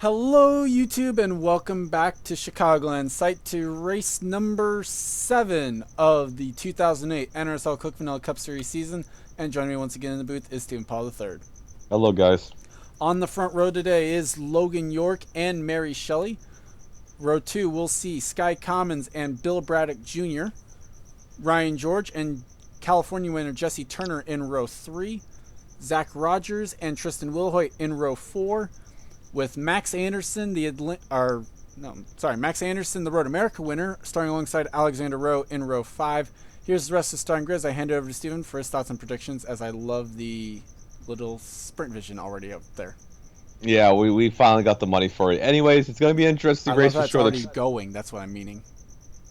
Hello YouTube and welcome back to Chicagoland, site to race number 7 of the 2008 NRSL Cook Vanilla Cup Series season. And joining me once again in the booth is Stephen Paul III. Hello guys. On the front row today is Logan York and Mary Shelley. Row 2 we'll see Sky Commons and Bill Braddock Jr., Ryan George and California winner Jesse Turner in row 3, Zach Rogers and Tristan Wilhoit in row 4, with Max Anderson, the Road America winner, starting alongside Alexander Rowe in row 5. Here's the rest of the starting grid. I hand it over to Steven for his thoughts and predictions, as I love the little sprint vision already up there. Yeah, we finally got the money for it. Anyways, it's going to be an interesting race for sure. Already going. That's what I'm meaning.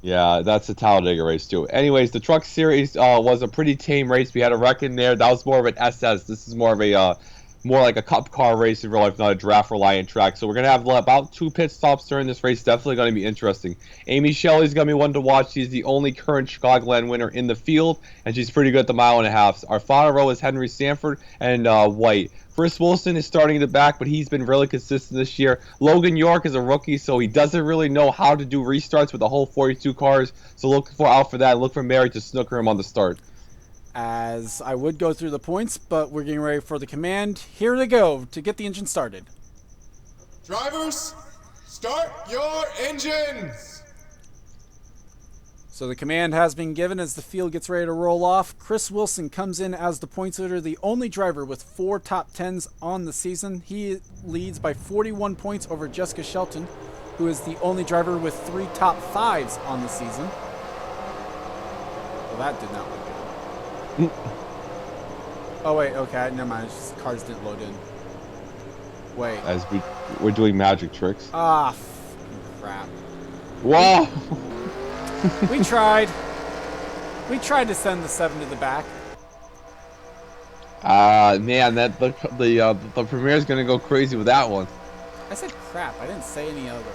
Yeah, that's a Talladega race too. Anyways, the Truck Series was a pretty tame race. We had a wreck in there. That was more of an SS. This is more of a more like a cup car race in real life, not a draft reliant track. So we're going to have about 2 pit stops during this race. Definitely going to be interesting. Amy Shelley's going to be one to watch. She's the only current Chicagoland winner in the field, and she's pretty good at the mile and a half. Our final row is Henry Sanford and White. Chris Wilson is starting in the back, but he's been really consistent this year. Logan York is a rookie, so he doesn't really know how to do restarts with the whole 42 cars. So look out for that. Look for Mary to snooker him on the start. As I would go through the points, but we're getting ready for the command. Here they go to get the engine started. Drivers, start your engines! So the command has been given as the field gets ready to roll off. Chris Wilson comes in as the points leader, the only driver with 4 top 10s on the season. He leads by 41 points over Jessica Shelton, who is the only driver with 3 top 5s on the season. Well, that did not look good. Oh wait, okay, never mind. It's just cars didn't load in. Wait. As we're doing magic tricks. Ah, crap. Wow. We tried. We tried to send the 7 to the back. Man, that the Premier's gonna go crazy with that one. I said crap. I didn't say any other word.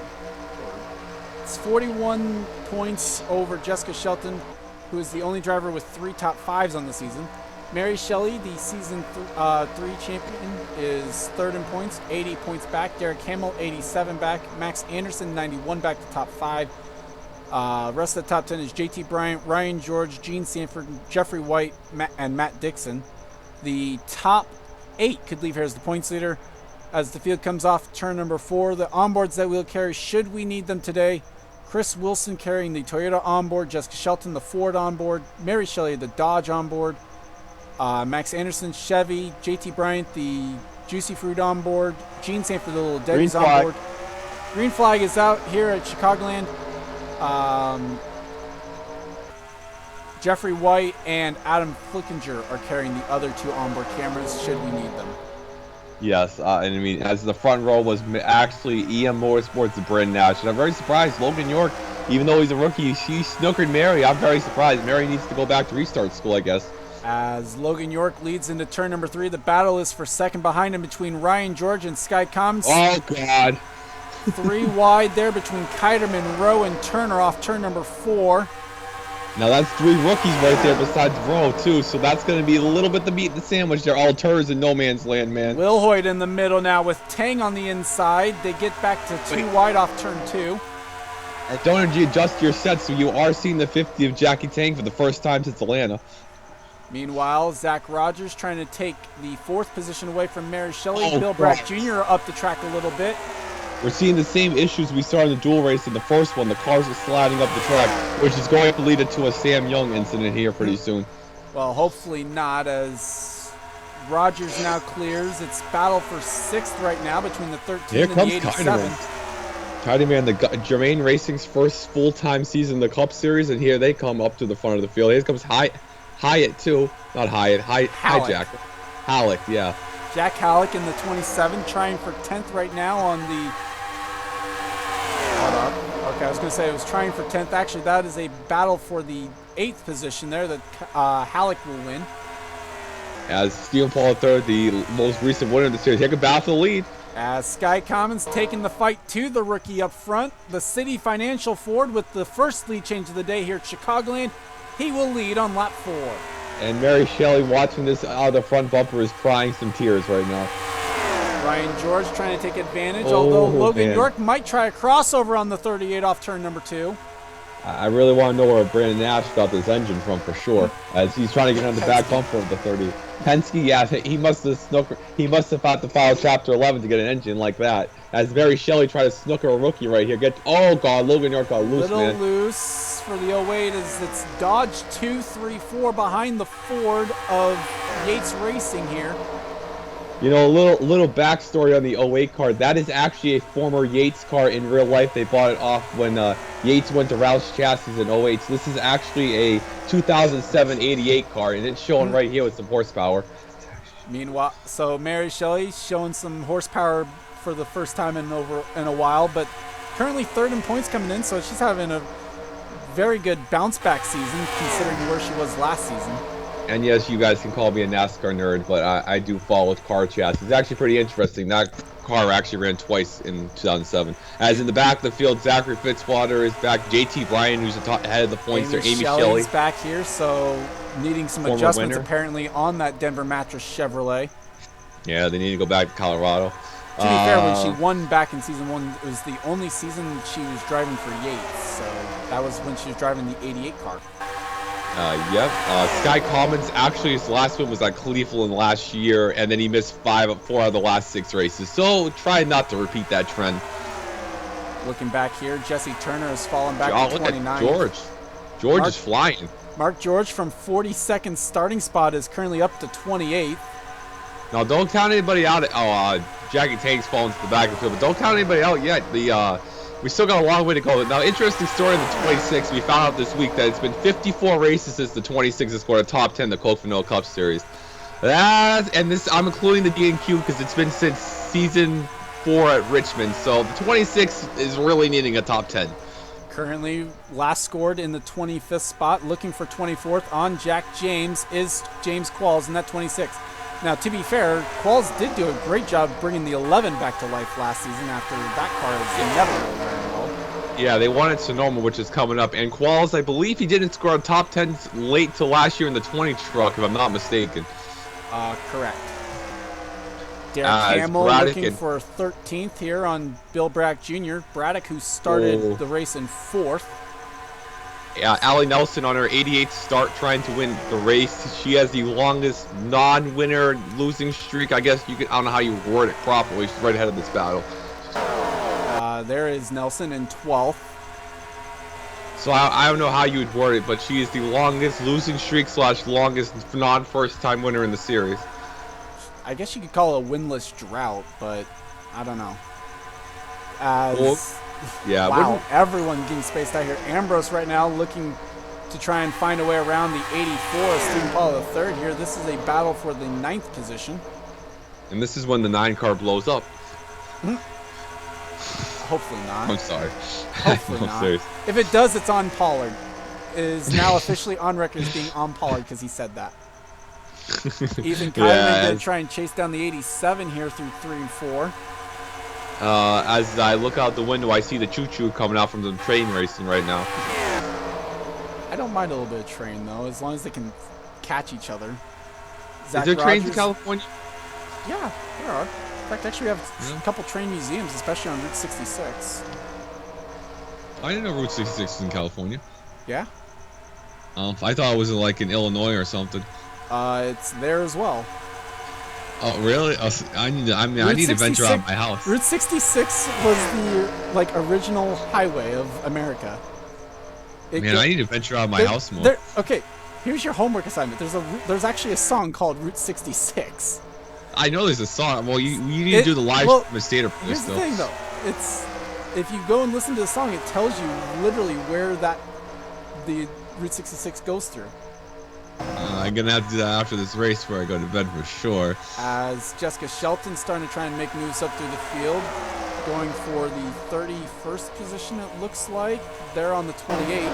It's 41 points over Jessica Shelton, who is the only driver with 3 top 5s on the season. Mary Shelley, the season 3 champion, is 3rd in points, 80 points back. Derek Hamill, 87 back. Max Anderson, 91 back to top 5. Rest of the top 10 is JT Bryant, Ryan George, Gene Sanford, Jeffrey White, and Matt Dixon. The top 8 could leave here as the points leader. As the field comes off turn number 4, the onboards that we'll carry should we need them today: Chris Wilson carrying the Toyota onboard, Jessica Shelton the Ford onboard, Mary Shelley the Dodge onboard, Max Anderson Chevy, JT Bryant the Juicy Fruit onboard, Gene Sanford the Little Debbie's onboard. Green flag is out here at Chicagoland. Jeffrey White and Adam Flickinger are carrying the other 2 onboard cameras should we need them. Yes, and I mean, as the front row was actually EM Motorsports and Brandon Nash, and I'm very surprised Logan York, even though he's a rookie, she snookered Mary. I'm very surprised. Mary needs to go back to restart school, I guess. As Logan York leads into turn number 3, the battle is for second behind him between Ryan George and Sky Commons. Oh, God. 3 wide there between Keiderman, Rowe, and Turner off turn number 4. Now that's 3 rookies right there besides Rowe, too, so that's going to be a little bit the meat in the sandwich. They're all turds in no man's land, man. Wilhoit in the middle now with Tang on the inside. They get back to 2 wide off turn 2. And don't adjust your set, so you are seeing the 50 of Jackie Tang for the first time since Atlanta. Meanwhile, Zach Rogers trying to take the 4th position away from Mary Shelley. Bill Braddock Jr. up the track a little bit. We're seeing the same issues we saw in the dual race in the first one. The cars are sliding up the track, which is going to lead to a Sam Young incident here pretty soon. Well, hopefully not, as Rogers now clears. It's battle for 6th right now between the 13 and the 87. Keiderman, the Germain Racing's first full-time season in the Cup Series, and here they come up to the front of the field. Here comes Hyatt, too. Not Hyatt, Hijack. Halleck, yeah. Jack Halleck in the 27, trying for 10th right now on the... Hold up. Okay, I was going to say it was trying for 10th. Actually, that is a battle for the 8th position there that Halleck will win. As Stephen Paul III, the most recent winner of the series, he could battle for the lead. As Sky Commons taking the fight to the rookie up front. The City Financial Ford with the first lead change of the day here at Chicagoland. He will lead on lap 4. And Mary Shelley watching this out of the front bumper is crying some tears right now. Ryan George trying to take advantage, Oh, although Logan man. York might try a crossover on the 38 off turn number 2. I really want to know where Brandon Nash got this engine from for sure, as he's trying to get on the back bumper of the 30. Penske, yeah, he must have had to file Chapter 11 to get an engine like that. As Mary Shelley tried to snooker a rookie right here. Oh God, Logan York got loose, Little man. loose for the 08 as it's Dodge 234 behind the Ford of Yates Racing here. You know, a little backstory on the 08 car. That is actually a former Yates car in real life. They bought it off when Yates went to Roush Chassis in 08. So this is actually a 2007 88 car, and it's showing right here with some horsepower. Meanwhile, so Mary Shelley showing some horsepower for the first time in a while, but currently third in points coming in, so she's having a very good bounce back season considering where she was last season. And yes, you guys can call me a NASCAR nerd, but I do follow car chassis. It's actually pretty interesting. That car actually ran twice in 2007. As in the back of the field, Zachary Fitzwater is back. JT Bryan, who's ahead of the points there. Amy Shelley. Shelley's back here, so needing some Former adjustments winner. apparently on that Denver Mattress Chevrolet. Yeah, they need to go back to Colorado. To be fair, when she won back in season 1, it was the only season she was driving for Yates, so that was when she was driving the 88 car. Yep. Sky Commons, actually his last win was at Cleveland last year, and then he missed 4 out of the last 6 races. So try not to repeat that trend. Looking back here, Jesse Turner has fallen back Oh, to look 29. at George. George is flying. Mark George from 42nd starting spot is currently up to 28th. Now, don't count anybody out. Jackie Tank's falling to the back of the field, but don't count anybody out yet. We still got a long way to go. Now, interesting story in the 26. We found out this week that it's been 54 races since the 26 has scored a top 10 in the Coke Vanilla Cup Series. I'm including the D&Q because it's been since season 4 at Richmond. So the 26 is really needing a top 10. Currently last scored in the 25th spot, looking for 24th on Jack James is James Qualls in that 26. Now, to be fair, Qualls did do a great job bringing the 11 back to life last season after that car is never very well. Yeah, they wanted Sonoma, which is coming up. And Qualls, I believe he didn't score a top 10 late to last year in the 20 truck, if I'm not mistaken. Correct. Derek Hamill Braddock looking for 13th here on Bill Braddock Jr. Braddock, who started the race in 4th. Allie Nelson on her 88th start trying to win the race. She has the longest non-winner losing streak. I guess I don't know how you word it properly. She's right ahead of this battle. There is Nelson in 12th. So I don't know how you would word it, but she is the longest losing streak / longest non-first time winner in the series. I guess you could call it a winless drought, but I don't know. Yeah. Wow, everyone getting spaced out here. Ambrose right now looking to try and find a way around the 84. Stephen Paul the third here. This is a battle for the 9th position. And this is when the 9 car blows up. Hopefully not. I'm sorry. Hopefully No, not. serious. If it does, it's on Pollard. It is now officially on record as being on Pollard because he said that. Ethan Kylan going to try and chase down the 87 here through 3 and 4. As I look out the window, I see the choo-choo coming out from the train racing right now. I don't mind a little bit of train, though, as long as they can catch each other. Is there trains in California? Yeah, there are. In fact, actually, we have a couple train museums, especially on Route 66. I didn't know Route 66 is in California. Yeah? I thought it was like in Illinois or something. It's there as well. Oh, really? I need to venture out of my house. Route 66 was the original highway of America. I need to venture out of my house more. Okay, here's your homework assignment. There's actually a song called Route 66. I know there's a song. Well, you need to do the live from the state of Here's the thing, though. If you go and listen to the song, it tells you literally where the Route 66 goes through. I'm gonna have to do that after this race before I go to bed for sure. As Jessica Shelton's starting to try and make moves up through the field, going for the 31st position, it looks like. They're on the 28.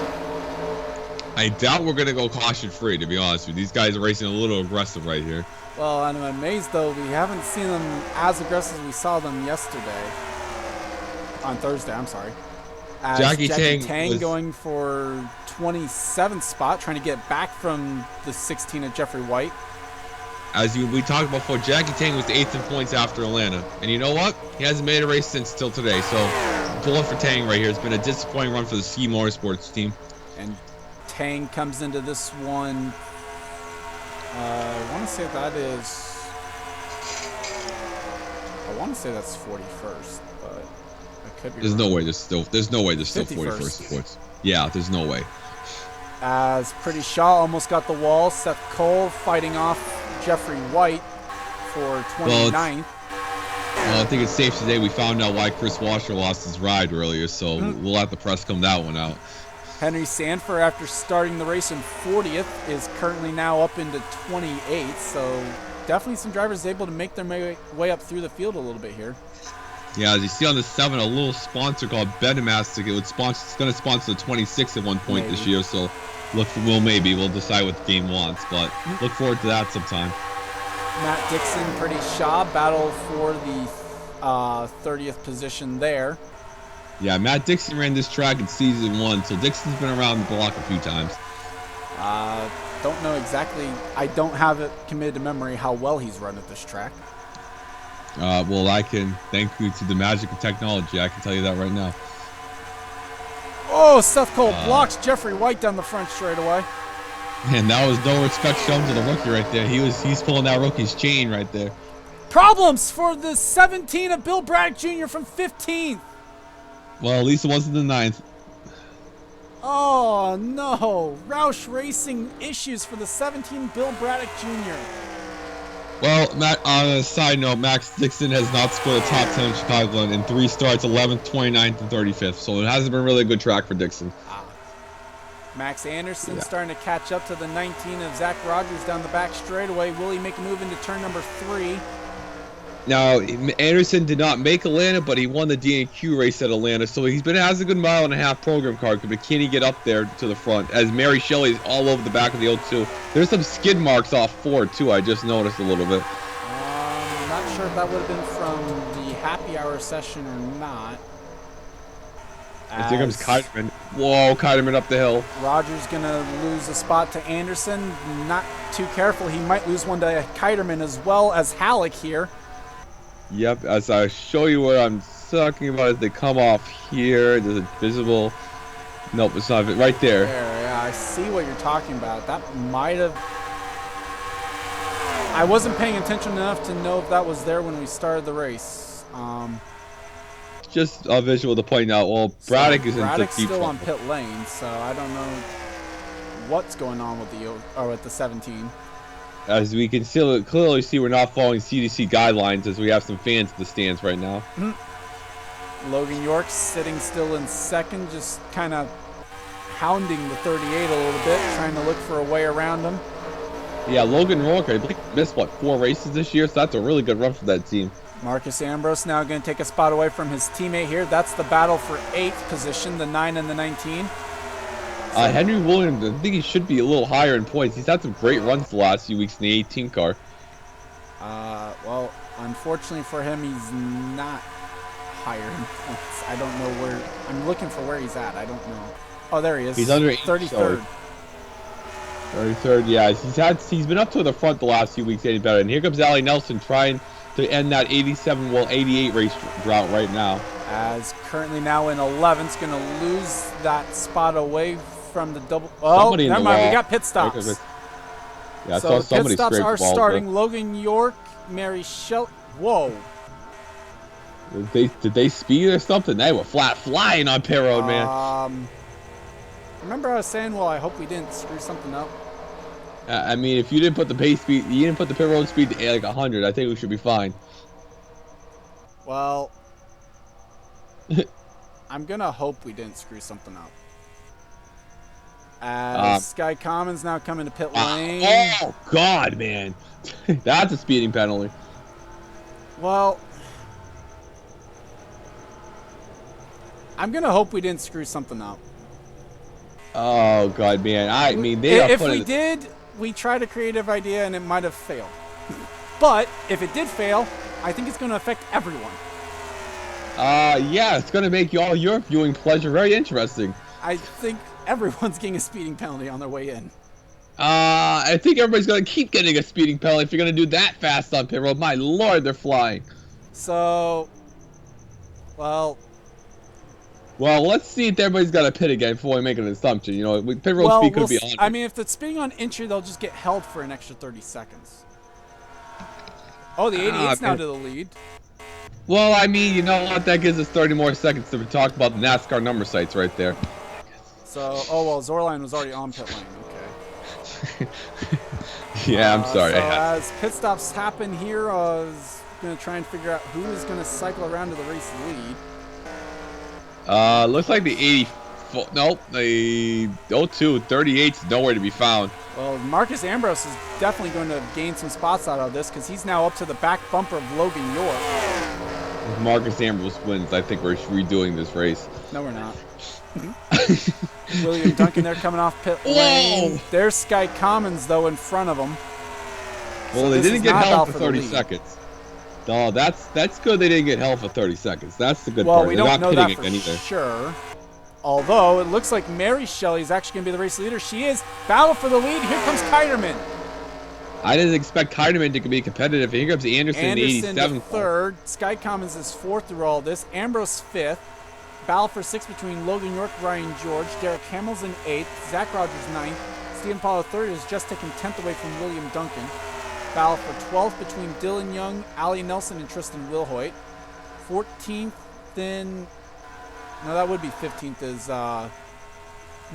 I doubt we're gonna go caution free, to be honest with you. These guys are racing a little aggressive right here. Well, and I'm amazed, though, we haven't seen them as aggressive as we saw them yesterday. On Thursday, I'm sorry. As Jackie Tang going for 27th spot, trying to get back from the 16 of Jeffrey White. as we talked about before, Jackie Tang was 8th in points after Atlanta. And you know what? He hasn't made a race since till today. So, pulling for Tang right here. It's been a disappointing run for the Ski Motorsports team. And Tang comes into this one. I want to say that is. I want to say that's 41st, but I could be There's wrong. no way. There's no way. There's still 51st. 41st points. Yeah, there's no way. As Pretty Shaw almost got the wall. Seth Cole fighting off Jeffrey White for 29th. Well, I think it's safe to say we found out why Chris Washer lost his ride earlier, so we'll let the press come that one out. Henry Sanford, after starting the race in 40th, is currently now up into 28th. So definitely some drivers able to make their way up through the field a little bit here. Yeah, as you see on the 7, a little sponsor called Benemastic. It's going to sponsor the 26 at one point this year, so we'll decide what the game wants, but look forward to that sometime. Matt Dixon, Pretty Shaw battle for the 30th position there. Yeah, Matt Dixon ran this track in season 1, so Dixon's been around the block a few times. Don't know exactly. I don't have it committed to memory how well he's run at this track. Well, I can, thank you to the magic of technology, I can tell you that right now. Oh, Seth Cole blocks Jeffrey White down the front straightaway. And that was no respect shown to the rookie right there. He's pulling that rookie's chain right there. Problems for the 17 of Bill Braddock Jr. from 15th. Well, at least it wasn't the 9th. Oh, no. Roush Racing issues for the 17 Bill Braddock Jr. Well, Matt, on a side note, Max Dixon has not scored a top 10 in Chicagoland in 3 starts, 11th, 29th, and 35th. So it hasn't been really a good track for Dixon. Max Anderson starting to catch up to the 19 of Zach Rogers down the back straightaway. Will he make a move into turn number 3? Now, Anderson did not make Atlanta, but he won the DNQ race at Atlanta, so has a good mile-and-a-half program car. But can he get up there to the front? As Mary Shelley's all over the back of the O2. There's some skid marks off Ford, too. I just noticed a little bit. I'm not sure if that would have been from the happy hour session or not. Here comes Keiderman. Whoa, Keiderman up the hill. Rogers going to lose a spot to Anderson. Not too careful. He might lose one to Keiderman as well as Halleck here. Yep, as I show you what I'm talking about as they come off here. There's a visible... Nope, it's not. Right there. Yeah, I see what you're talking about. That might have... I wasn't paying attention enough to know if that was there when we started the race. Just a visual to point out, well, Braddock is in Braddock's deep still trouble. on pit lane, so I don't know what's going on with the 17. As we can clearly see, we're not following CDC guidelines as we have some fans in the stands right now. Logan York sitting still in second, just kind of hounding the 38 a little bit, trying to look for a way around him. Yeah, Logan York, I believe, missed, 4 races this year, so that's a really good run for that team. Marcus Ambrose now going to take a spot away from his teammate here. That's the battle for 8th position, the 9 and the 19. Henry Williams, I think he should be a little higher in points. He's had some great runs the last few weeks in the 18 car. Well, unfortunately for him, he's not higher in points. I don't know where. I'm looking for where he's at. I don't know. Oh, there he is. He's under 33rd. 33rd, yeah. He's been up to the front the last few weeks getting better. And here comes Allie Nelson trying to end that 88 race drought right now. As currently now in 11th, going to lose that spot away from the double. Oh, never mind. We got pit stops. Yeah, I so saw somebody pit stops scrape are the ball, starting. but... Logan York, Mary Shelley. Whoa. Did they speed or something? They were flat flying on pit road, man. Remember I was saying, well, I hope we didn't screw something up. I mean, if you didn't put the pace speed, you didn't put the pit road speed to like 100, I think we should be fine. Well, I'm gonna hope we didn't screw something up. As Sky Commons now coming to pit lane. Oh God, man, that's a speeding penalty. Well, I'm gonna hope we didn't screw something up. Oh God, man, I mean, if we did, we tried a creative idea and it might have failed. But if it did fail, I think it's gonna affect everyone. Yeah, it's gonna make all your viewing pleasure very interesting. I think everyone's getting a speeding penalty on their way in. I think everybody's going to keep getting a speeding penalty if you're going to do that fast on pit road. My lord, they're flying. So, well, let's see if everybody's got a pit again before we make an assumption. You know, pit road speed could be on. I mean, if it's speeding on entry, they'll just get held for an extra 30 seconds. Oh, the 88's now to the lead. Well, I mean, you know what? That gives us 30 more seconds to talk about the NASCAR number sites right there. So, oh, well, Zorline was already on pit lane. Okay. Yeah, I'm sorry. So as pit stops happen here, I was going to try and figure out who is going to cycle around to the race lead. Looks like the 84. Nope, the 02, 38's nowhere to be found. Well, Marcus Ambrose is definitely going to gain some spots out of this because he's now up to the back bumper of Logan York. If Marcus Ambrose wins, I think we're redoing this race. No, we're not. William Duncan there coming off pit lane. There's Sky Commons, though, in front of him. Well, so they didn't get held for 30 seconds. No, that's good they didn't get held for 30 seconds. That's the good part. Well, we don't know that for sure. Although, it looks like Mary Shelley is actually going to be the race leader. She is. Battle for the lead. Here comes Kiderman. I didn't expect Kiderman to be competitive. Here comes Anderson in the 87th. Third. Sky Commons is fourth through all this. Ambrose fifth. Battle for sixth between Logan York, Ryan George. Derek Hamill's in eighth. Zach Rogers ninth. Stephen Paulo third is just taken 10th away from William Duncan. Battle for 12th between Dylan Young, Ali Nelson, and Tristan Wilhoit. 14th, then... No, that would be 15th is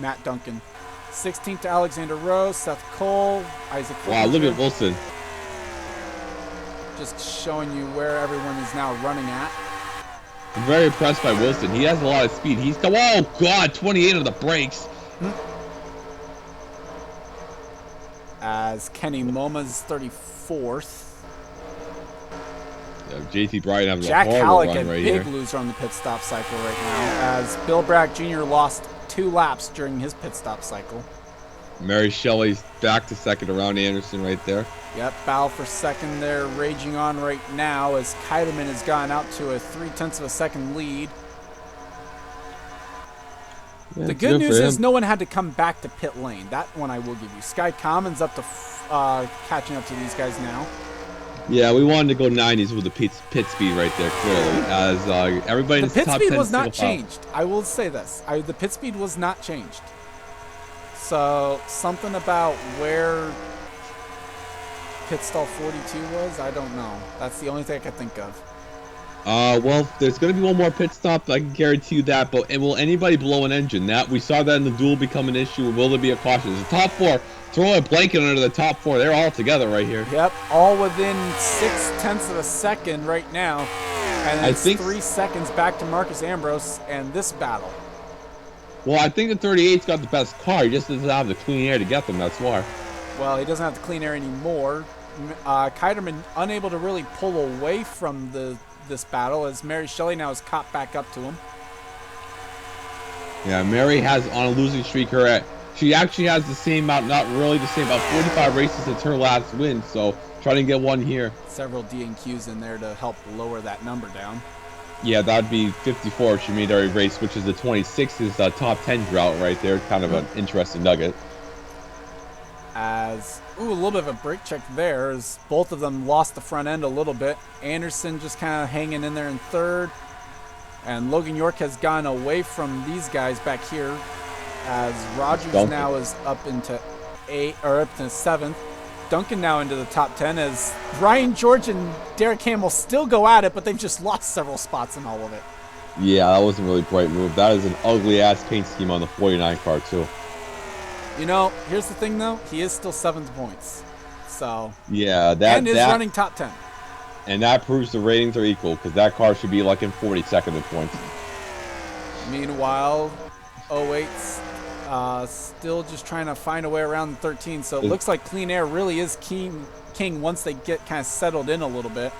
Matt Duncan. 16th to Alexander Rose, Seth Cole, Isaac Fletcher. Wow, look at Wilson. Just showing you where everyone is now running at. I'm very impressed by Wilson. He has a lot of speed. He's come. Oh God, 28 on the brakes. As Kenny Moma's 34th. Yeah, JT Bryant having Jack a horrible Halleck, run right big here. loser on the pit stop cycle right now, as Bill Bragg Jr. lost 2 laps during his pit stop cycle. Mary Shelley's back to second around Anderson right there. Yep, battle for second there raging on right now as Kiderman has gone out to a 0.3 of a second lead. Yeah, the good news is no one had to come back to pit lane. That one I will give you. Sky Commons up to catching up to these guys now. Yeah, we wanted to go 90s with the pit speed right there, clearly. As everybody in the pit top speed 10 was not changed. I will say this. The pit speed was not changed. So, something about where pit stall 42 was, I don't know. That's the only thing I could think of. Well, there's going to be one more pit stop, I can guarantee you that, but will anybody blow an engine? We saw that in the duel become an issue. Will there be a caution? The top 4, throw a blanket under the top 4. They're all together right here. Yep, all within 0.6 of a second right now. And it's 3 seconds back to Marcus Ambrose and this battle. Well, I think the 38's got the best car. He just doesn't have the clean air to get them, that's why. Well, he doesn't have the clean air anymore. Kiderman unable to really pull away from this battle as Mary Shelley now is caught back up to him. Yeah, Mary has on a losing streak. She actually has the same amount, not really the same, about 45 races since her last win, so trying to get one here. Several DNQs in there to help lower that number down. Yeah, that'd be 54 if she made every race, which is the 26's top 10 drought right there. Kind of an interesting nugget. As, a little bit of a brake check there as both of them lost the front end a little bit. Anderson just kind of hanging in there in third. And Logan York has gone away from these guys back here as Rogers now is up into 7th. Duncan now into the top 10 as Ryan George and Derek Hamill still go at it, but they've just lost several spots in all of it. Yeah, that wasn't a really bright move. That is an ugly-ass paint scheme on the 49 car, too. You know, here's the thing, though. He is still 7th points. So, yeah, and is running top 10. And that proves the ratings are equal, because that car should be like in 42nd in points. Meanwhile, 08's still just trying to find a way around the 13. So it looks like clean air really is king once they get kind of settled in a little bit.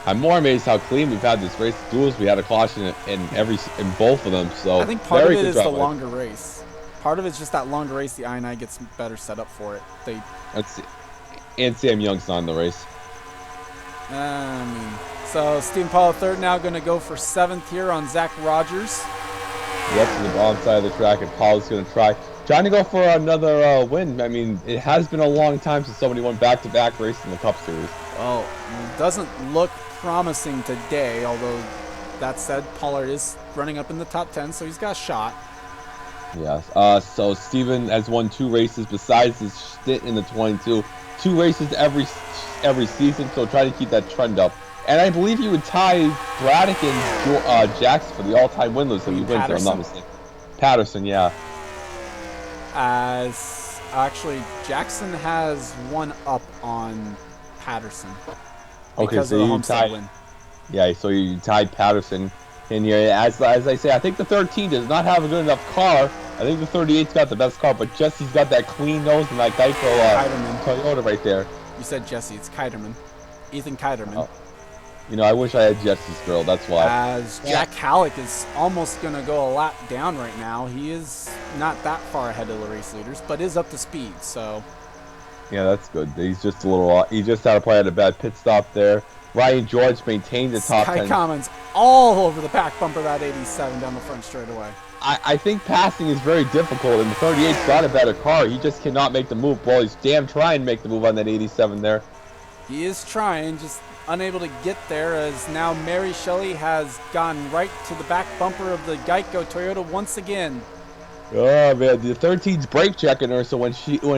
I'm more amazed how clean we've had this race. Duels, we had a caution in both of them. So I think part of it is the longer race. Part of it's just that longer race. The I&I gets better set up for it. Let's see. And Sam Young's not in the race. So Stephen Paulo third now going to go for 7th here on Zach Rogers. Yep, to the bottom side of the track, and Paul's going to try. trying to go for another win. I mean, it has been a long time since somebody won back-to-back races in the Cup Series. Well, it doesn't look promising today, although that said, Pollard is running up in the top 10, so he's got a shot. Yes. So Steven has won 2 races besides his stint in the 22. 2 races every season, so try to keep that trend up. And I believe he would tie Braddock and Jackson for the all-time win list if he wins, if I'm not mistaken. Patterson, yeah. As actually, Jackson has one up on Patterson because of the Homestead win. Yeah, so you tied Patterson in here. As I say, I think the 13 does not have a good enough car. I think the 38's got the best car, but Jesse's got that clean nose and that Geico Toyota right there. You said Jesse, it's Keiderman. Ethan Keiderman. Oh. You know, I wish I had Jesse's girl, that's why. As Jack Halleck is almost going to go a lap down right now. He is not that far ahead of the race leaders, but is up to speed, so. Yeah, that's good. He's just a little, he just had a bad pit stop there. Ryan George maintained the top 10. Commons all over the back bumper of that 87 down the front straightaway. I think passing is very difficult, and the 38's got a better car. He just cannot make the move. Well, he's damn trying to make the move on that 87 there. He is trying, just unable to get there, as now Mary Shelley has gone right to the back bumper of the Geico Toyota once again. Oh man, the 13's brake checking her, so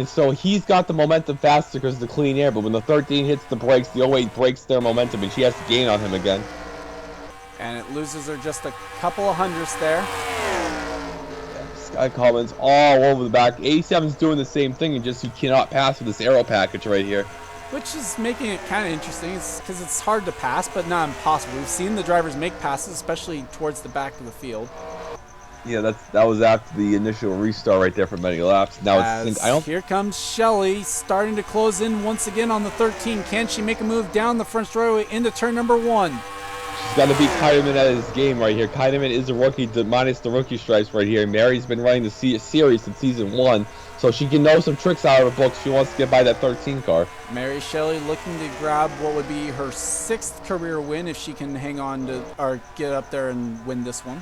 so he's got the momentum faster because of the clean air, but when the 13 hits the brakes, the 08 breaks their momentum, and she has to gain on him again. And it loses her just a couple of hundredths there. Sky Collins all over the back. 87's doing the same thing, and just he cannot pass with this aero package right here. Which is making it kind of interesting, because it's hard to pass, but not impossible. We've seen the drivers make passes, especially towards the back of the field. Yeah, that was after the initial restart right there for many laps. Now here comes Shelley starting to close in once again on the 13. Can she make a move down the front straightaway into turn number 1? She's got to beat Keideman at his game right here. Keideman is a rookie, minus the rookie stripes right here. Mary's been running the series since season 1, so she can know some tricks out of her book. She wants to get by that 13 car. Mary Shelley looking to grab what would be her 6th career win if she can hang on to, or get up there and win this one.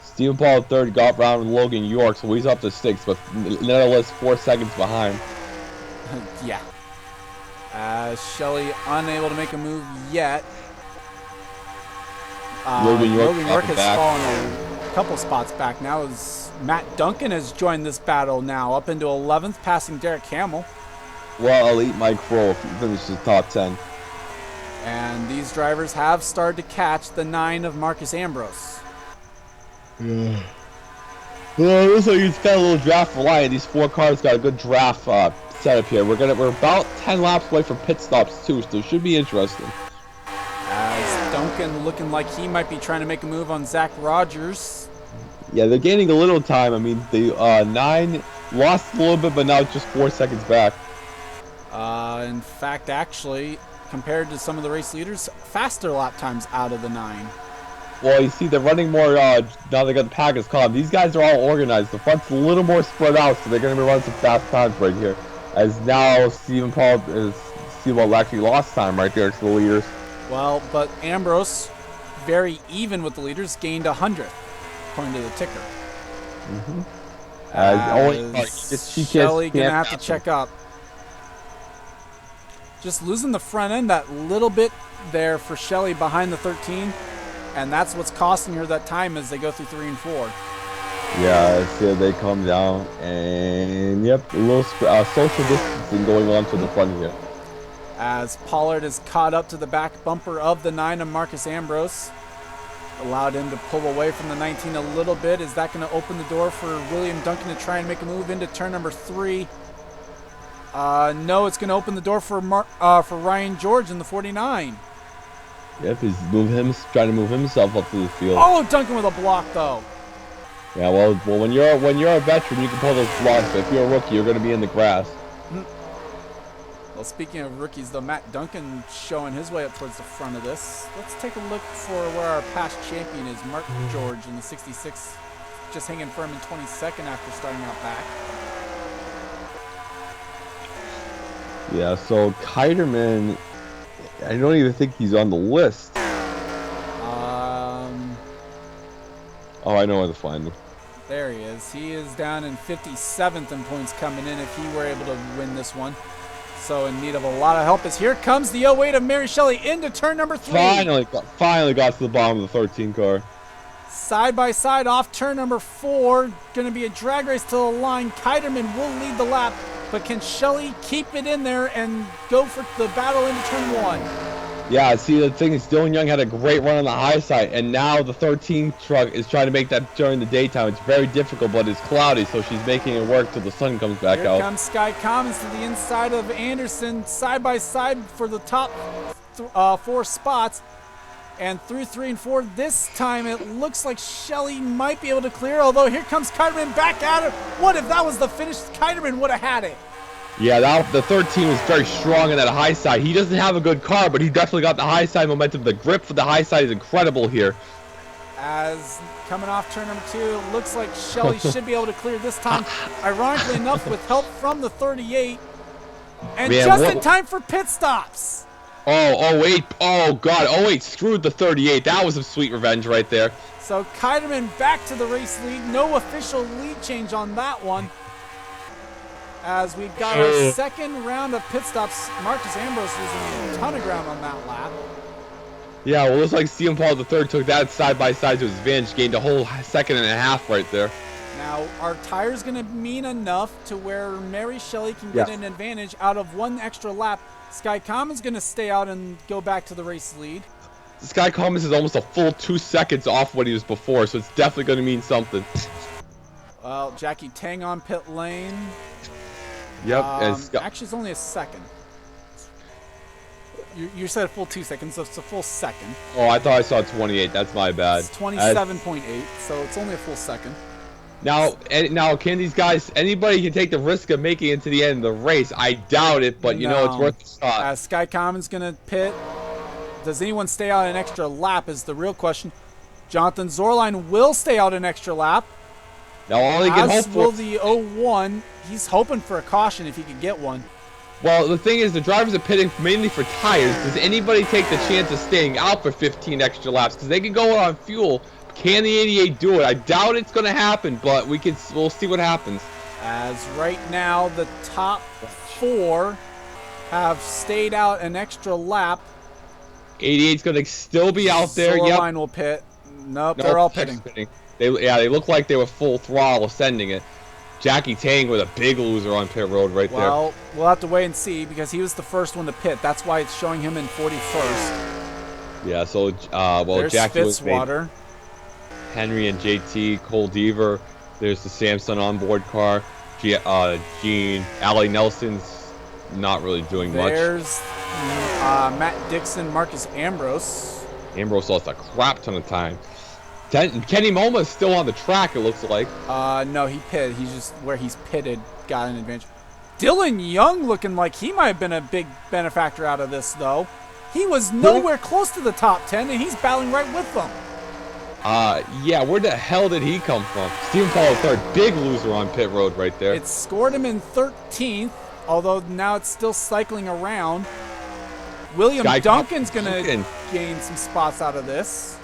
Stephen Paul third got round with Logan York, so he's up to 6th, but nonetheless 4 seconds behind. Yeah. Shelley unable to make a move yet. Logan York has fallen a couple spots back now, as Matt Duncan has joined this battle now, up into 11th, passing Derek Hamill. Well, Elite Mike Froh finishes top 10. And these drivers have started to catch the 9 of Marcus Ambrose. Yeah. Well, it looks like he's got a little draft reliant. These 4 cars got a good draft setup here. We're about 10 laps away from pit stops too, so it should be interesting. As Duncan looking like he might be trying to make a move on Zach Rogers. Yeah, they're gaining a little time. I mean, the 9 lost a little bit, but now it's just 4 seconds back. In fact, actually, compared to some of the race leaders, faster lap times out of the 9. Well, you see, they're running more, now they got the package calm. These guys are all organized. The front's a little more spread out, so they're going to be running some fast times right here. As now, Stephen Paul actually lost time right there to the leaders. Well, but Ambrose, very even with the leaders, gained 100th, according to the ticker. Shelley going to have to check up. Just losing the front end that little bit there for Shelley behind the 13. And that's what's costing her that time as they go through 3 and 4. Yeah, I see they come down, and yep, a little social distancing going on to the front here. As Pollard is caught up to the back bumper of the 9 of Marcus Ambrose, allowed him to pull away from the 19 a little bit. Is that going to open the door for William Duncan to try and make a move into turn number 3? No, it's going to open the door for Ryan George in the 49. Yep, he's trying to move himself up to the field. Oh, Duncan with a block though. Yeah, well, when you're a veteran, you can pull those blocks. But if you're a rookie, you're going to be in the grass. Well, speaking of rookies, though, Matt Duncan showing his way up towards the front of this. Let's take a look for where our past champion is, Mark George in the 66, just hanging firm in 22nd after starting out back. Yeah, so Keiderman, I don't even think he's on the list. Oh, I know where to find him. There he is. He is down in 57th in points coming in if he were able to win this one. So in need of a lot of help as here comes the 08 of Mary Shelley into turn number 3. Finally got to the bottom of the 13 car. Side by side off turn number 4. Going to be a drag race to the line. Keiderman will lead the lap, but can Shelley keep it in there and go for the battle into turn 1? Yeah, see, the thing is, Dylan Young had a great run on the high side, and now the 13 truck is trying to make that during the daytime. It's very difficult, but it's cloudy, so she's making it work till the sun comes back out. Here comes Sky Commons to the inside of Anderson, side by side for the top 4 spots. And through 3 and 4, this time it looks like Shelley might be able to clear, although here comes Keiderman back at it. What if that was the finish? Keiderman would have had it. Yeah, the 13 was very strong in that high side. He doesn't have a good car, but he definitely got the high side momentum. The grip for the high side is incredible here. As coming off turn number 2, it looks like Shelley should be able to clear this time. Ironically enough, with help from the 38. And Man, just in time for pit stops. Oh, wait. Oh, God. Oh, wait. Screwed the 38. That was some sweet revenge right there. So Keiderman back to the race lead. No official lead change on that one. As we've got our second round of pit stops, Marcus Ambrose losing a ton of ground on that lap. Yeah, well, it looks like CM Paul III took that side by side to his advantage, gained a whole second and a half right there. Now, our tire's going to mean enough to where Mary Shelley can get an advantage out of 1 extra lap. Sky Common's going to stay out and go back to the race lead. Sky Commons is almost a full 2 seconds off what he was before, so it's definitely going to mean something. Well, Jackie Tang on pit lane. Yep. Actually, it's only a second. You said a full 2 seconds, so it's a full second. Oh, I thought I saw 28. That's my bad. It's 27.8, so it's only a full second. Now, can these guys, anybody can take the risk of making it to the end of the race? I doubt it, but, you know, it's worth a shot. Sky Common's going to pit. Does anyone stay out an extra lap is the real question. Jonathan Zorline will stay out an extra lap. Now, all he can hope for... will the 01. He's hoping for a caution if he could get one. Well, the thing is, the drivers are pitting mainly for tires. Does anybody take the chance of staying out for 15 extra laps? Because they can go on fuel. Can the 88 do it? I doubt it's going to happen, but we'll see what happens. As right now, the top 4 have stayed out an extra lap. 88's going to still be out there. Line will pit. Nope, they're all pitting. They look like they were full throttle sending it. Jackie Tang with a big loser on pit road right there. Well, we'll have to wait and see because he was the first one to pit. That's why it's showing him in 41st. Yeah, so, there's Jackie Fitzwater. Henry and JT, Cole Deaver. There's the Samsung onboard car. Gene. Allie Nelson's not really doing much. There's Matt Dixon, Marcus Ambrose. Ambrose lost a crap ton of time. Kenny Moma's still on the track, it looks like. No, he pitted. He's just where he's pitted, got an advantage. Dylan Young looking like he might have been a big benefactor out of this, though. He was nowhere close to the top 10, and he's battling right with them. Yeah, where the hell did he come from? Stephen Paul III, big loser on pit road right there. It scored him in 13th, although now it's still cycling around. William Duncan's going to gain some spots out of this.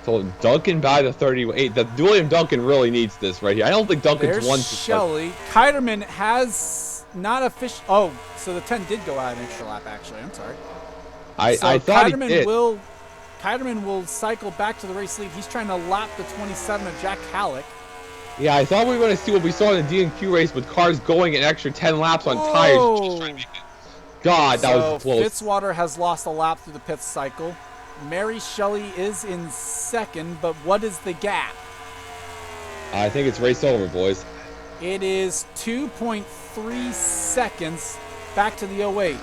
So Duncan by the 38. William Duncan really needs this right here. I don't think Duncan's won. Shelley. Keiderman has not official. Oh, so the 10 did go out an extra lap, actually. I'm sorry. I thought Keiderman he did. Keiderman will cycle back to the race lead. He's trying to lap the 27 of Jack Halleck. Yeah, I thought we were going to see what we saw in the D&Q race with cars going an extra 10 laps on tires. Just trying to make it. God, that was close. Fitzwater has lost a lap through the pit cycle. Mary Shelley is in second, but what is the gap? I think it's race over, boys. It is 2.3 seconds back to the 08.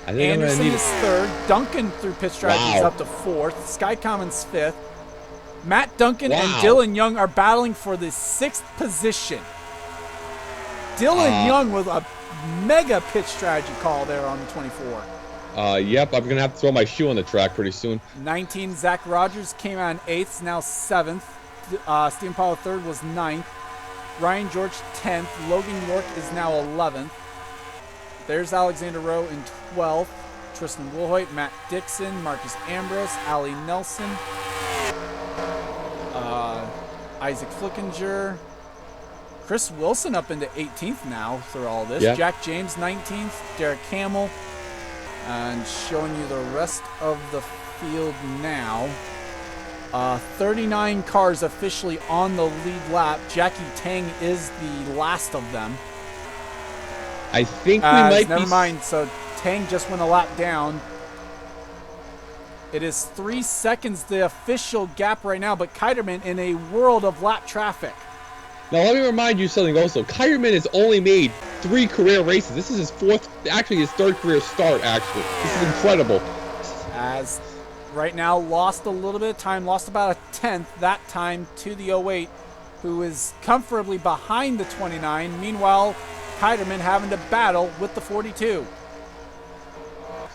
Anderson is third. Duncan through pit strategy is up to fourth. Sky Commons fifth. Matt Duncan and Dylan Young are battling for the 6th position. Dylan Young with a mega pit strategy call there on the 24. Yep, I'm going to have to throw my shoe on the track pretty soon. 19, Zach Rogers came out in 8th, now 7th. Stephen Powell 3rd was 9th. Ryan George 10th. Logan York is now 11th. There's Alexander Rowe in 12th. Tristan Woolhoit, Matt Dixon, Marcus Ambrose, Allie Nelson, Isaac Flickinger, Chris Wilson up into 18th now through all this. Yeah. Jack James 19th. Derek Hamill. And showing you the rest of the field now. 39 cars officially on the lead lap. Jackie Tang is the last of them. I think we might never be... mind. So Tang just went a lap down. It is 3 seconds, the official gap right now, but Keiderman in a world of lap traffic. Now, let me remind you something also. Keiderman has only made 3 career races. This is his his third career start, actually. This is incredible. As right now lost a little bit of time, lost about a 10th that time to the 08, who is comfortably behind the 29. Meanwhile, Keiderman having to battle with the 42.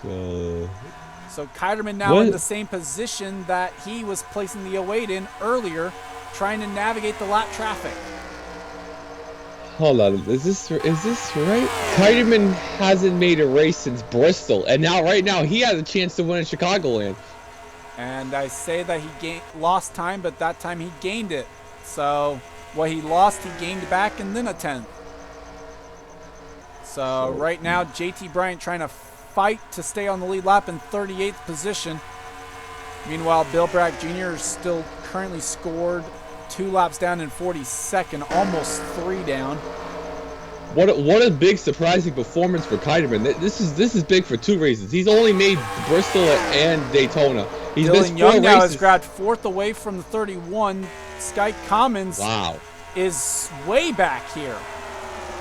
So Keiderman now in the same position that he was placing the 08 in earlier, trying to navigate the lap traffic. Hold on, is this right? Keiderman hasn't made a race since Bristol, and right now he has a chance to win in Chicagoland. And I say that he lost time, but that time he gained it. So what he lost, he gained back, and then a 10th. So right now, JT Bryant trying to fight to stay on the lead lap in 38th position. Meanwhile, Bill Bragg Jr. is still currently scored 2 laps down in 42nd, almost 3 down. What a big surprising performance for Keiderman. This is big for 2 races. He's only made Bristol and Daytona. He's missed 4 Young now races. has grabbed 4th away from the 31. Sky Commons is way back here.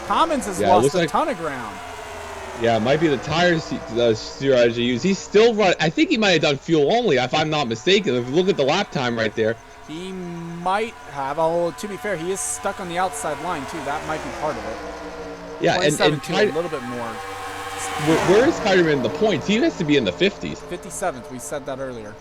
Commons has lost a ton of ground. Yeah, it might be the tires strategy used. He's still running. I think he might have done fuel only, if I'm not mistaken. If you look at the lap time right there. He might have, although to be fair, he is stuck on the outside line too. That might be part of it. Yeah, and a little bit more. Where is Keiderman in the points? He has to be in the 50s. 57th, we said that earlier.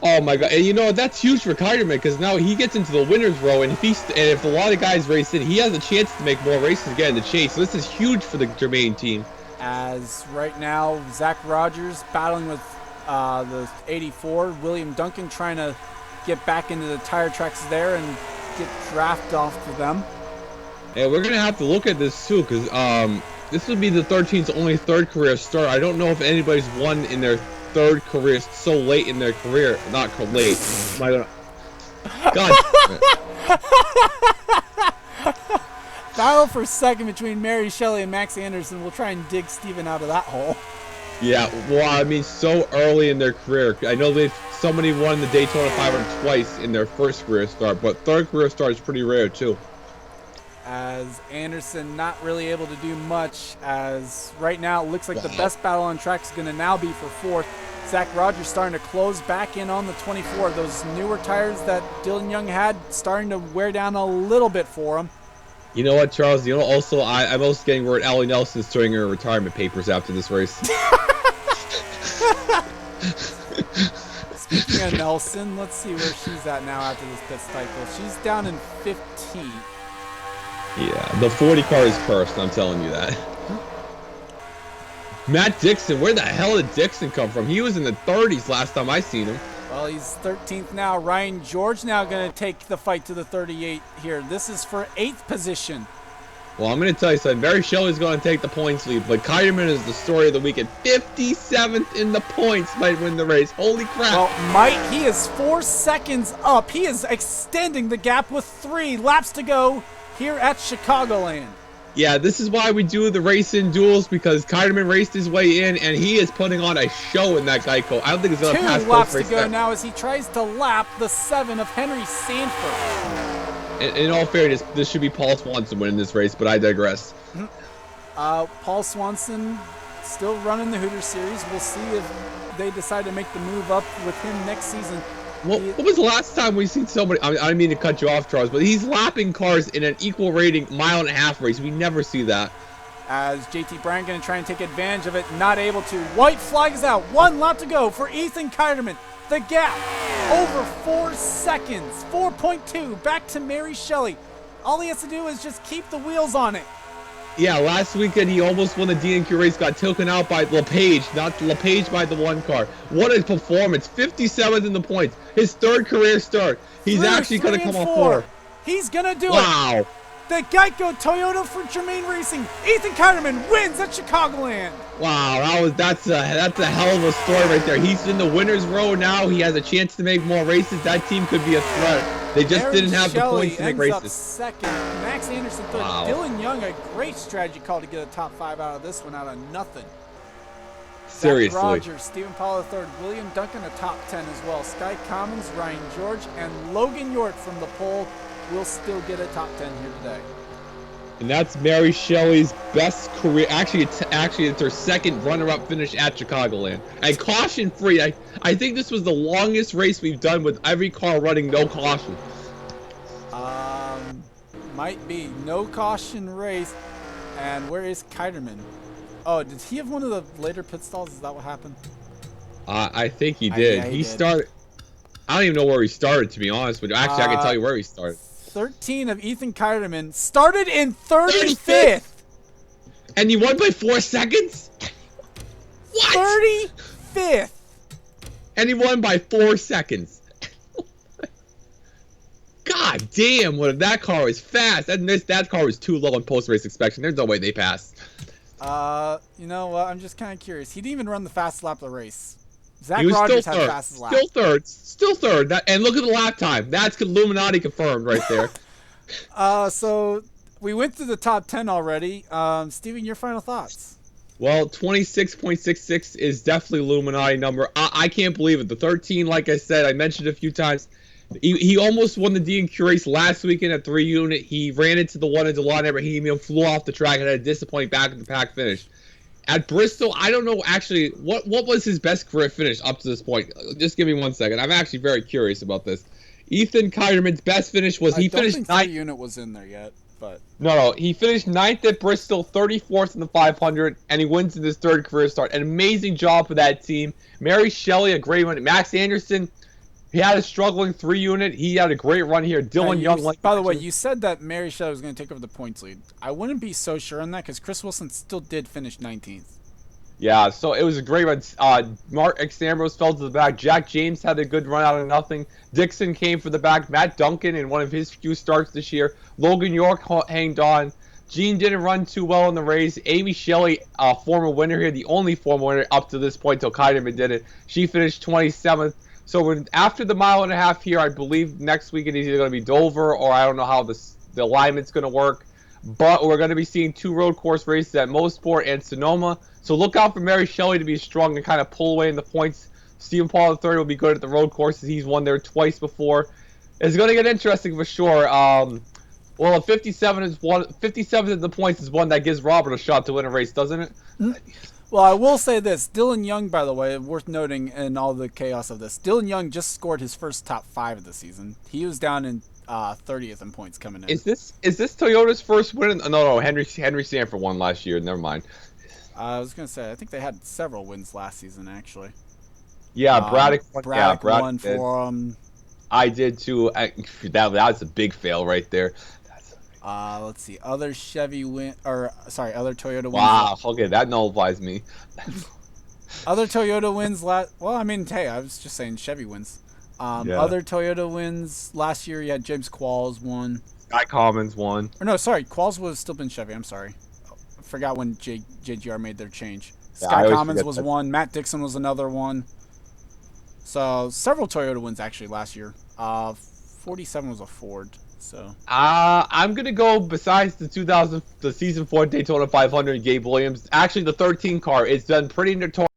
Oh my God! And you know that's huge for Keiderman because now he gets into the winners row, and if a lot of guys race in, he has a chance to make more races again in the chase. So this is huge for the Germain team. As right now, Zach Rogers battling with the 84. William Duncan trying to get back into the tire tracks there and get draft off to them. And we're gonna have to look at this too, because this would be the 13's only 3rd career start. I don't know if anybody's won in their 3rd career so late in their career. Not late. God. Battle for second between Mary Shelley and Max Anderson. We'll try and dig Steven out of that hole. Yeah, well, I mean, so early in their career. I know somebody won the Daytona 500 twice in their 1st career start, but 3rd career start is pretty rare too. As Anderson not really able to do much, as right now it looks like the best battle on track is going to now be for 4th. Zach Rogers starting to close back in on the 24. Those newer tires that Dylan Young had starting to wear down a little bit for him. You know what, Charles? You know, also, I'm also getting word Allie Nelson's throwing her retirement papers after this race. Speaking of Nelson, let's see where she's at now after this pit cycle. She's down in 15th. Yeah, the 40 car is cursed, I'm telling you that. Matt Dixon, where the hell did Dixon come from? He was in the 30s last time I seen him. Well, he's 13th now. Ryan George now going to take the fight to the 38 here. This is for 8th position. Well, I'm going to tell you something. Barry Shelley's going to take the points lead, but Keiderman is the story of the weekend. 57th in the points, might win the race. Holy crap. Well, he is 4 seconds up. He is extending the gap with 3 laps to go here at Chicagoland. Yeah, this is why we do the race in duels, because Keiderman raced his way in, and he is putting on a show in that Geico. I don't think he's going to pass 2 laps to go now as he tries to lap the 7 of Henry Sanford. In all fairness, this should be Paul Swanson winning this race, but I digress. Paul Swanson still running the Hooters Series. We'll see if they decide to make the move up with him next season. What was the last time we seen somebody? I didn't mean to cut you off, Charles, but he's lapping cars in an equal rating 1.5 mile race. We never see that. As JT Bryant going to try and take advantage of it, not able to. White flag is out. 1 lap to go for Ethan Keiderman. The gap over 4 seconds. 4.2 back to Mary Shelley. All he has to do is just keep the wheels on it. Yeah, last weekend he almost won the DNQ race, got taken out by LePage, not LePage by the 1 car. What a performance. 57th in the points. His 3rd career start. He's actually going to come off 4. He's going to do it. Wow. the Geico Toyota for Germain Racing. Ethan Keiderman wins at Chicagoland. Wow, that's a hell of a story right there. He's in the winner's row now. He has a chance to make more races. That team could be a threat. They just didn't have the points to make ends up races. second. Max Anderson third. Wow. Dylan Young, a great strategy call to get a top 5 out of this one out of nothing. Seriously. Zach Rogers, Stephen Paul III, William Duncan a top 10 as well. Sky Commons, Ryan George, and Logan York from the pole will still get a top 10 here today. And that's Mary Shelley's best career. Actually, it's her second runner-up finish at Chicagoland. And caution-free. I think this was the longest race we've done with every car running no caution. Might be no caution race. And where is Keiderman? Oh, did he have one of the later pit stalls? Is that what happened? I think he did. Yeah, he did. Started. I don't even know where he started, to be honest with you. Actually, I can tell you where he started. 13 of Ethan Keiderman started in 35th. And he won by 4 seconds? What? 35th. And he won by 4 seconds. God damn, that car was fast. That car was too low in post-race inspection. There's no way they passed. You know what? I'm just kind of curious. He didn't even run the fastest lap of the race. Zach He was Rogers still had the third. fastest lap. Still third. And look at the lap time. That's Illuminati confirmed right there. So we went through the top 10 already. Steven, your final thoughts? Well, 26.66 is definitely Illuminati number. I can't believe it. The 13, like I said, I mentioned a few times. He almost won the D&Q race last weekend at 3 unit. He ran into the one in Delon Ibrahimian, flew off the track, and had a disappointing back-of-the-pack finish. At Bristol, I don't know actually what was his best career finish up to this point. Just give me 1 second. I'm actually very curious about this. Ethan Keiderman's best finish was he finished ninth. 9th. Unit was in there yet, but No, he finished 9th at Bristol, 34th in the 500, and he wins in his third career start. An amazing job for that team. Mary Shelley, a great one. Max Anderson, he had a struggling 3 unit. He had a great run here. Dylan Young, by the way, you said that Mary Shelley was going to take over the points lead. I wouldn't be so sure on that because Chris Wilson still did finish 19th. Yeah, so it was a great run. Mark Exambros fell to the back. Jack James had a good run out of nothing. Dixon came for the back. Matt Duncan in one of his few starts this year. Logan York hanged on. Gene didn't run too well in the race. Amy Shelley, former winner here, the only former winner up to this point until Keiderman did it. She finished 27th. So after the mile and a half here, I believe next weekend is either going to be Dover or I don't know how the alignment's going to work. But we're going to be seeing 2 road course races at Mosport and Sonoma. So look out for Mary Shelley to be strong and kind of pull away in the points. Stephen Paul III will be good at the road courses. He's won there twice before. It's going to get interesting for sure. Well, 57 is one. 57 of the points is one that gives Robert a shot to win a race, doesn't it? Well, I will say this. Dylan Young, by the way, worth noting in all the chaos of this. Dylan Young just scored his first top 5 of the season. He was down in 30th in points coming in. Is this Toyota's first win? No, Henry Sanford won last year. Never mind. I was going to say, I think they had several wins last season, actually. Yeah, Braddock won. Braddock Braddock won did. for them. I did too. That was a big fail right there. Let's see. Other other Toyota wins. Wow. Okay, that nullifies me. Other Toyota wins last. Well, I mean, hey, I was just saying Chevy wins. Yeah. Other Toyota wins last year. You had James Qualls won. Guy Commons won. Or no, sorry, Qualls was still been Chevy. I'm sorry. I forgot when JGR made their change. Yeah, Sky Commons was one. Matt Dixon was another one. So several Toyota wins actually last year. 47 was a Ford. So I'm gonna go besides the season 4 Daytona 500 Gabe Williams. Actually, the 13 car, it's done pretty notorious.